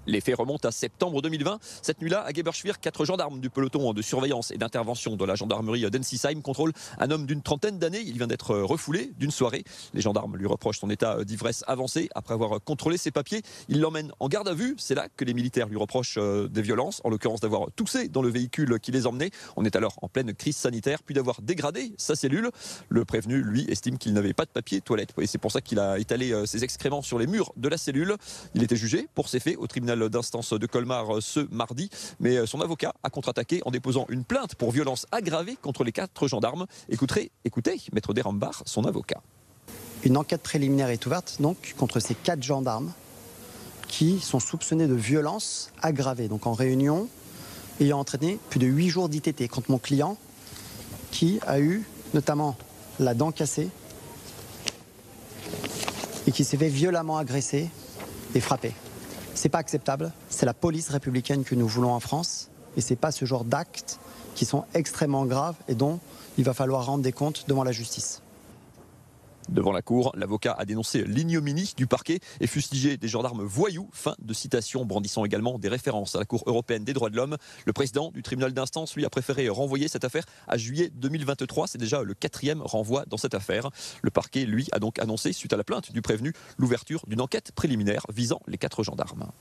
Les faits remontent à septembre 2020. Cette nuit-là, à Geberschwir, 4 gendarmes du peloton de surveillance et d'intervention de la gendarmerie d'Ensisheim contrôlent un homme d'une trentaine d'années. Il vient d'être refoulé d'une soirée. Les gendarmes lui reprochent son état d'ivresse avancé. Après avoir contrôlé ses papiers, ils l'emmènent en garde à vue. C'est là que les militaires lui reprochent des violences, en l'occurrence d'avoir toussé dans le véhicule qui les emmenait. On est alors en pleine crise sanitaire, puis d'avoir dégradé sa cellule. Le prévenu, lui, estime qu'il n'avait pas de papier toilette. Et c'est pour ça qu'il a étalé ses excréments sur les murs de la cellule. Il était jugé pour ces faits au tribunal d'instance de Colmar ce mardi, mais son avocat a contre-attaqué en déposant une plainte pour violence aggravée contre les 4 gendarmes. Écoutez, Maître Derambar, son avocat. Une enquête préliminaire est ouverte donc contre ces 4 gendarmes qui sont soupçonnés de violence aggravée, donc en réunion, ayant entraîné plus de 8 jours d'ITT contre mon client qui a eu notamment la dent cassée et qui s'est fait violemment agresser et frapper. C'est pas acceptable, c'est la police républicaine que nous voulons en France et c'est pas ce genre d'actes qui sont extrêmement graves et dont il va falloir rendre des comptes devant la justice. Devant la cour, l'avocat a dénoncé l'ignominie du parquet et fustigé des gendarmes voyous. Fin de citation, brandissant également des références à la Cour européenne des droits de l'homme. Le président du tribunal d'instance, lui, a préféré renvoyer cette affaire à juillet 2023. C'est déjà le 4e renvoi dans cette affaire. Le parquet, lui, a donc annoncé, suite à la plainte du prévenu, l'ouverture d'une enquête préliminaire visant les 4 gendarmes.